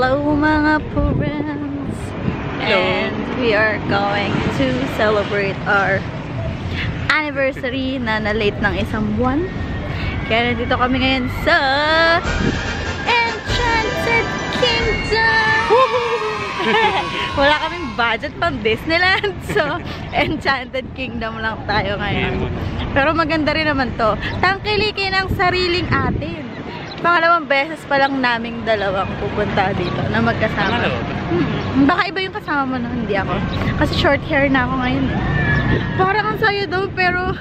Hello mga friends! And we are going to celebrate our anniversary na na-late ng isang buwan. Kaya nandito kami ngayon sa Enchanted Kingdom! Wala kaming budget pang Disneyland. So, Enchanted Kingdom lang tayo ngayon. Pero maganda rin naman to. Tangkilikin ang sariling atin. Pangalawang beses pa lang naming dalawang pupunta dito na magkasama. Baka iba yung kasama mo na, hindi ako. Kasi short hair na ako ngayon. Parang ang sayo daw, pero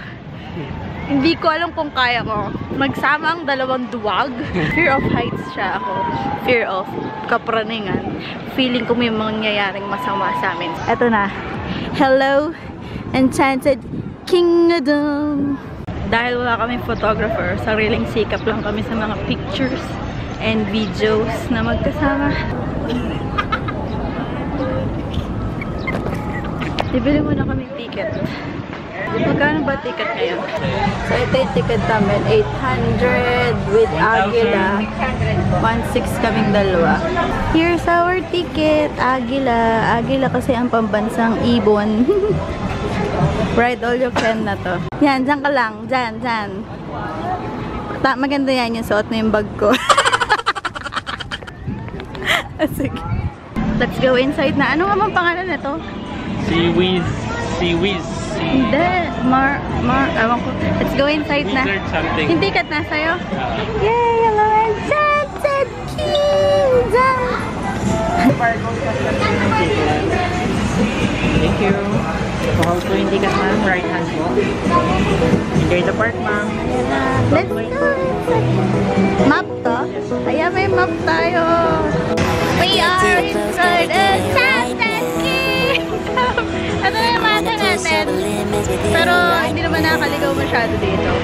hindi ko alam kung kaya ko magsama ang dalawang duwag. Fear of heights siya ako. Fear of kapraningan. Feeling ko may mangyayaring masama sa amin. Eto na. Hello, Enchanted Kingdom! Dahil wala kaming photographer, sariling sikap lang kami sa mga pictures and videos na magkasama. Bibili muna kaming ticket. Magkano ba ticket ngayon? So ito yung ticket namin, 800 with Agila. 1,600 kaming dalawa. Here's our ticket, Agila. Agila kasi ang pambansang ibon. Ride all you can na to. Yan, dyan ka lang. Dyan, dyan. Maganda yan yung suot na yung bag ko. Sige. Let's go inside na. Ano nga bang pangalan na to? Seaweed. Seaweed. Hindi. Ewan ko. Let's go inside na. Yung ticket na sa'yo? Yay! Hello, Enchanted Kingdom! Thank you. Kuhaw ko yung ticket na. Right hand mo. Enjoy the park, ma'am. Let's go! Map to? Ayan, may map tayo. We are inside Enchanted Kingdom! Ito na yung mata natin. Pero hindi naman nakakaligaw masyado dito.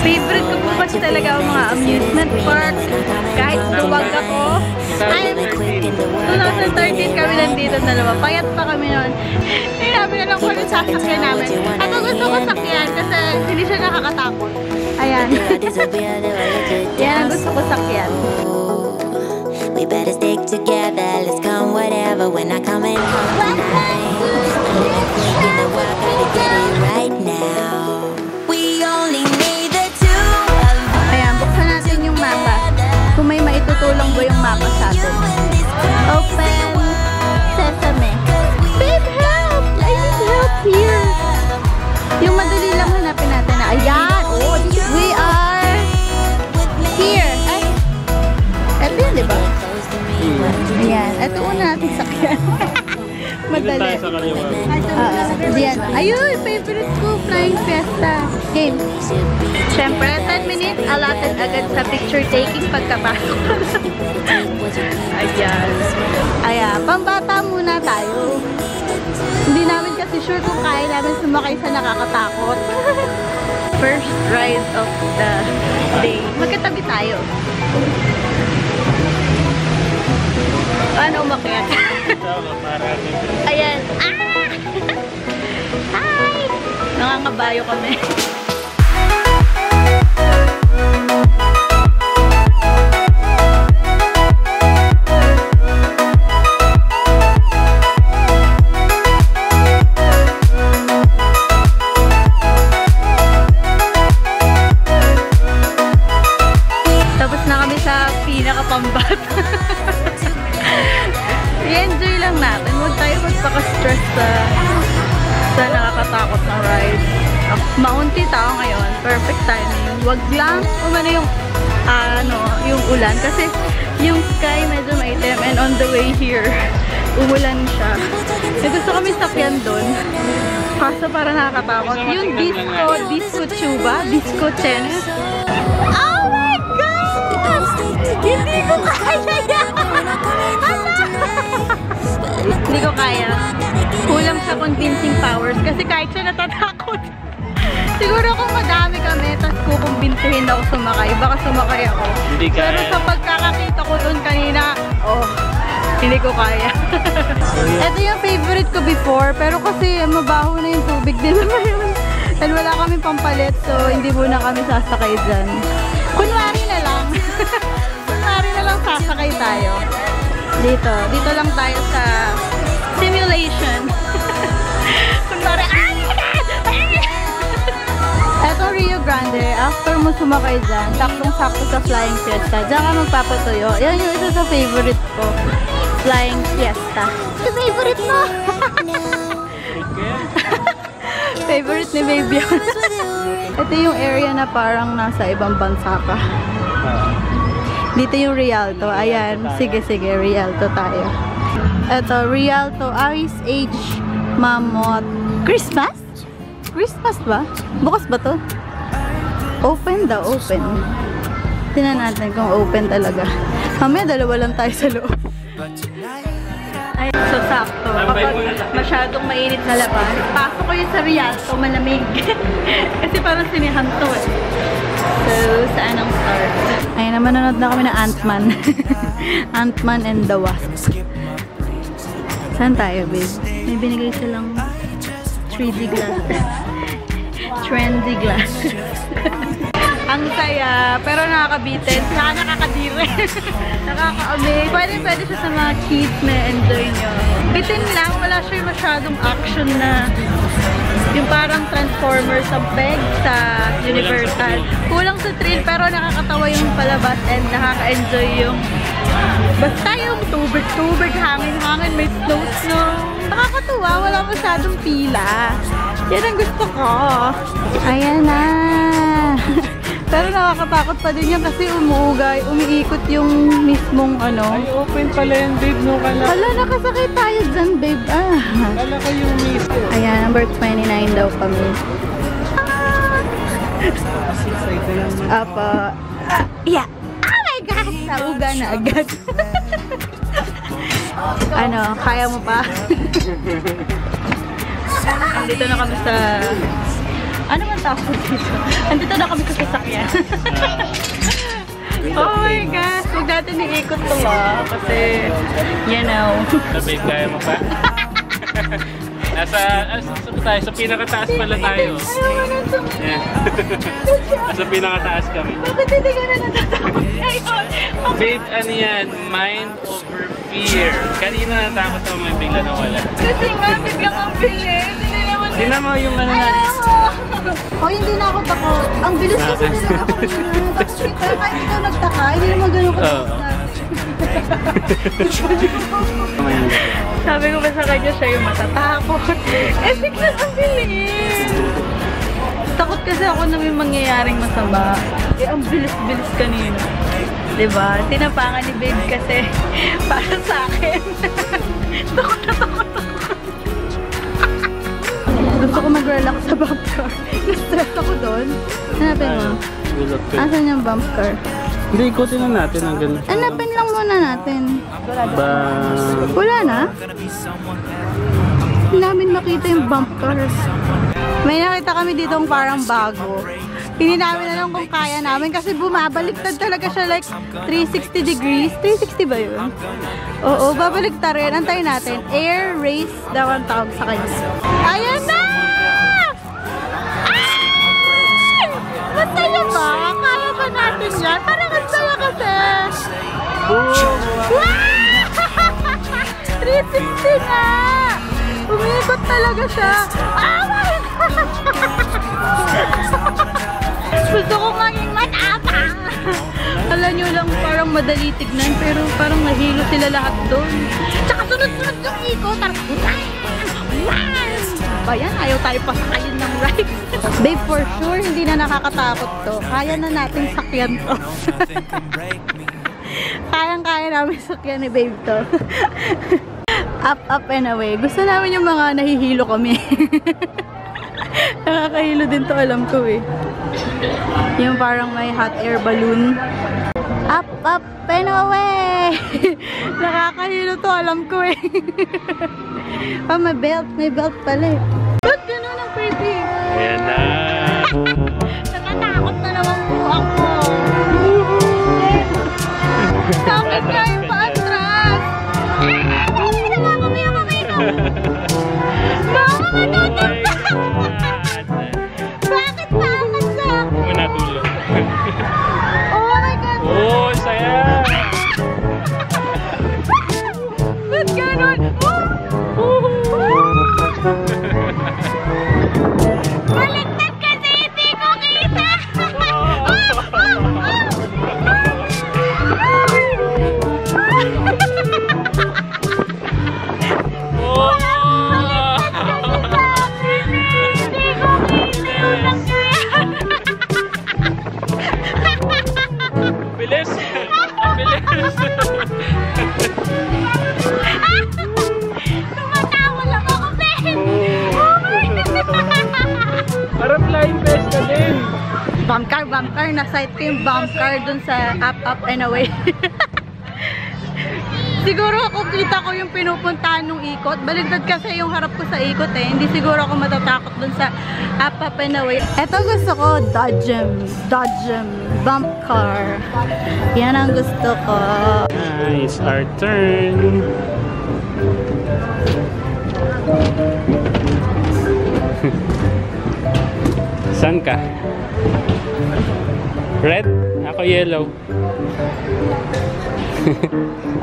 Favorite ko po kasi talaga ang mga amusement park. Kahit duwag ako. 2013 kami nandito dalawa. Payat pa kami noon. Hindi namin alam kung ano sasakyan namin. At gusto ko sakyan kasi hindi siya nakakatakot. Ayan. Yan, gusto ko sakyan. We better stick together. Let's come whatever when I come in home tonight. You know I gotta get it right now. We only need the two of us. Ayan, buksan natin yung mapa. Kung may maitutulong ba yung mapa sa atin. Open sesame. Babe, help! I need help here. Yung madali lang hanapin natin na. Ayan! Oh, we are here. Ay! Ito yun, diba? Ayan. Ito una natin sakyan. Madali. Diyan. Ayun! Favorite ko! Flying Fiesta. Game. Siyempre, 10 minutes allotted agad sa picture taking pagkapasok. Ayan. Ayan. Pambata muna tayo. Hindi namin kasi sure kung kaya namin sumakay sa nakakatakot. First ride of the day. Magkatabi tayo. Paano umakyat? Ayan. Ah! Hi! Nangangabayo kami. Tapos na kami sa pinakapambat. I-enjoy lang natin. Huwag tayo magpaka-stress sa nakakatakot na ride. Maunti tao ngayon. Perfect timing. Huwag lang umano yung ulan. Kasi yung sky medyo maitim. And on the way here, umulan siya. Gusto kami sakyan doon. Kaso para nakakatakot. Yung disco tuba, disco tennis. Oh my God! Hindi ko kaya yan! Hindi ko kaya. Kulang sa convincing powers kasi kahit siya natatakot. Siguro kung madami kami, tapos kukumbinsihin ako sumakay, baka sumakay ako. Pero sa pagkakakita ko doon kanina, hindi ko kaya. Ito yung favorite ko before, pero kasi mabaho na yung tubig din naman yun. And wala kami pampalit, so hindi muna kami sasakay dyan. Kunwari na lang. Kunwari na lang sasakay tayo. Dito lang tayo sa simulation. Kunwari, eto Rio Grande, after mo sumakay dyan, saktong-sakto sa Flying Fiesta. Diyan ka magpapatuyo. Yan yung isa sa favorite ko. Flying Fiesta. Yung favorite mo! Favorite ni baby yun. Ito yung area na parang nasa ibang bansa ka. Dito yung Rialto. Ayan. Sige, Rialto tayo. Ito, Rialto, Ice Age, Mammoth. Christmas? Christmas ba? Bukas ba to? Open daw, open. Tingnan natin kung open talaga. Mamaya dalawa lang tayo sa loob. Ay, so sakto. Kapag masyadong mainit na labas, pasok ko yun sa Rialto, malamig. Kasi parang sinihan to eh. So, saan ang start? Ayun naman, nanonood na kami na Ant-Man. Ant-Man and the Wasp. Saan tayo, babe? May binigay silang 3D glasses. Trendy glasses. Ang saya, pero nakakabitin. Saka nakakadire. Nakaka-amazing. Pwede siya sa mga kids na enjoy nyo. Bitin lang, wala siya masyadong action na yung parang Transformers ang peg sa Universal. Kulang sa thrill, pero nakakatawa yung palabas and nakaka-enjoy yung basta yung tubig, hangin, may snow. Nakakatuwa, wala masyadong pila. Yan ang gusto ko. Ayan na. Pero nakakatakot pa din yan kasi umiikot yung mismong ano. Ay, open pala yan, babe, no? Hala, nakasakay tayo dyan, babe. Kala ko yung mismo. Ayan, number 29 daw kami. Apa. Yeah. Oh my God! Nauga na agad. Ano, kaya mo pa? Andito na kami sa... Ano man tawag dito? Andito na kami sa sasakyan. Oh my gosh! Huwag natin iikot to kasi, you know. Babe, kaya mo pa? Tayo, sa pinakataas pala tayo. Yeah. Nasa pinakataas kami. Bakit hindi ka na natatakot ngayon? Babe, ano yan? Mind over fear. Kanina natakot ako may bigla nawala. Kasi nga, biglang ang bilis. Hindi naman yung ano natin. Oh, hindi na ako takot. Ang bilis kasi nila ako. Pero kahit ikaw nagtaka, hindi naman ganun ko. Sabi ko ba sa kanya siya yung matatakot. Eh, biglang ang bilis. Takot kasi ako na may mangyayaring masama. Eh, ang bilis-bilis kanina. Diba? Tinapangan ni babe kasi para sa akin. Takot na takot ako. Gusto ko mag-relax sa bump car. Na-stress ako doon. Hanapin mo. Asan yung bump car? Hindi, ikutin na natin ang ganun. Hanapin lang muna natin. Wala na? Hindi namin makita yung bump cars. May nakita kami ditong parang bago. Hindi namin alam kung kaya namin kasi bumabaliktad talaga siya like 360 degrees. 360 ba yun? Oo, babaliktad rin. Antayin natin. Air race daw ang tawag sa kanya. Ayan na! Ay! Masaya ba? Kaya ba natin yan? Parang masaya kasi. Wow! 360 na! Umikot talaga siya. Oh my God! Gusto ko maging matapang. Alam nyo lang parang madali tignan pero parang nahilo sila lahat doon. Tsaka sunod-sunod yung ikot. Bayan, ayaw tayo pasakayin ng ride. Babe, for sure, hindi na nakakatakot to. Kaya na natin sakyan to. Kayang-kaya namin sakyan ni babe to. Up, up and away. Gusto namin yung mga nahihilo kami. Nakakahilo din to, alam ko eh. Yung parang may hot air balloon. Up, up and away! Nakakahilo to, alam ko eh. Oh, may belt pala eh. Ba't ganun ang creepy? Ayan na! Natatakot na naman po ako. Sakit nga yung paatras. Mama, bakit bakit sa? Huwag mo natulog. Oh my God! Oh, saya! ganun. Baliktad kasi hindi ko kita. Bilis! Ang bilis! Tumatawa lang ako, Ben! Oh my God! Parang flying pesta din! Bump car. Nasight ko yung bump car dun sa up and away. Siguro ako kita ko yung pinupuntahan ng ikot. Baligtad kasi yung harap ko sa ikot eh. Hindi siguro ako matatakot dun sa up and away. Eto gusto ko, Dodgem. Bump car. Yan ang gusto ko. It's our turn. Saan ka? Red? Ako yellow.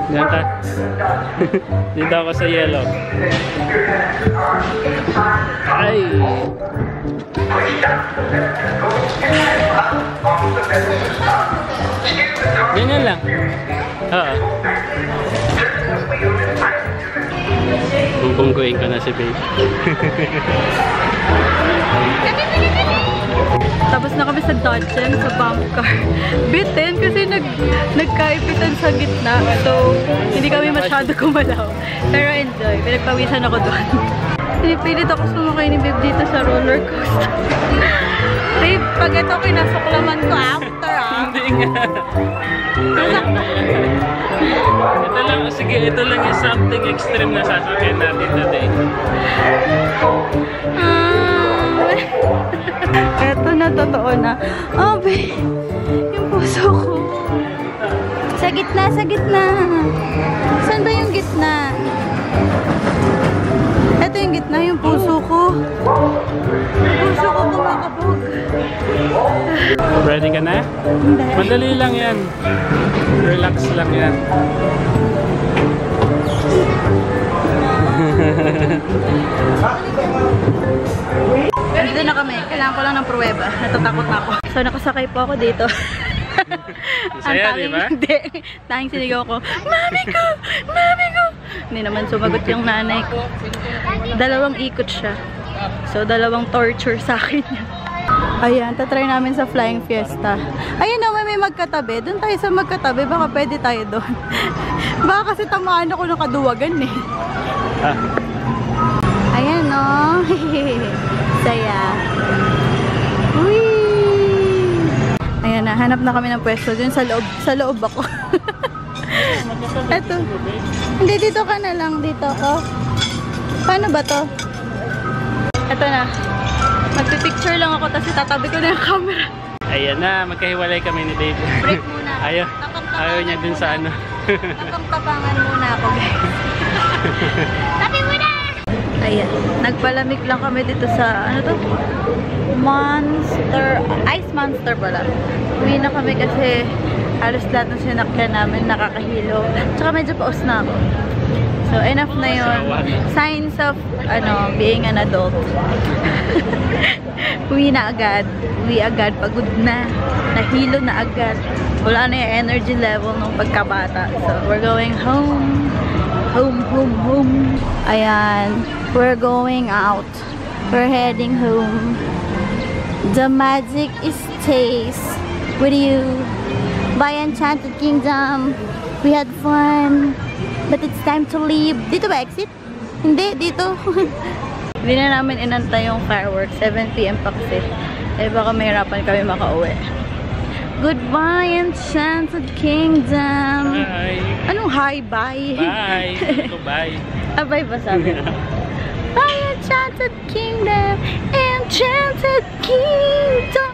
Diyan ka. Dito ako sa yellow. Ay! Ganyan lang. Oo. Bubungguin ko na si babe. Tapos na kami sa Dodgen, sa bump car. Bitin kasi nagkaipitan sa gitna. So, hindi kami masyado kumalaw. Pero enjoy. Pinagpawisan ako doon. Pinipilit ako sumakay ni Babe dito sa roller coaster. Babe, pag ito kinasuklaman ko after Hindi nga. Ito lang, sige, ito lang yung something extreme na sasakyan natin today. Eto na, totoo na. Oh, babe. Yung puso ko. Sa gitna. Saan ba yung gitna? Eto yung gitna, yung puso ko. Yung puso ko kumakabog. Ready ka na? Hindi. Madali lang yan. Relax lang yan. Dito na kami. Kailangan ko lang ng pruweba. Natatakot na ako. So, nakasakay po ako dito. Saya, di ba? Hindi. Tanging sinigaw ko, Mami ko! Mami ko! Hindi naman sumagot yung nanay ko. Dalawang ikot siya. So, dalawang torture sa akin yan. Ayan, tatry namin sa Flying Fiesta. Ayun na, may magkatabi. Doon tayo sa magkatabi. Baka pwede tayo doon. Baka kasi tamaan ako ng kaduwagan eh. Ayan no. Saya. Uy! Ayan na, hanap na kami ng pwesto dun sa loob. Sa loob ako. Eto. Hindi, dito ka na lang. Dito ako. Paano ba to? Eto na. Magpipicture lang ako tapos tatabi ko na yung camera. Ayan na, magkahiwalay kami ni Dave. Break muna. Ayaw niya dun sa ano. Nakaptapangan muna ako, guys. Tabi muna! Ayan. Nagpalamig lang kami dito sa, ano to? Ice Monster pala. Uwi na kami kasi halos lahat ng sinakyan namin nakakahilo. Tsaka medyo paus na ako. So, enough na yun. Signs of, being an adult. Uwi na agad. Uwi agad. Pagod na. Nahilo na agad. Wala na yung energy level ng pagkabata. So, we're going home. Home. Ayan. We're going out. We're heading home. The magic stays with you. By Enchanted Kingdom. We had fun. But it's time to leave. Dito ba exit? Hindi, dito. Hindi na namin inantay yung fireworks. 7 PM pa kasi. Eh baka mahirapan kami makauwi. Goodbye, Enchanted Kingdom. Bye. Anong hi? Bye? Bye. Bye. Bye ba sabi? Bye, Enchanted Kingdom. Enchanted Kingdom.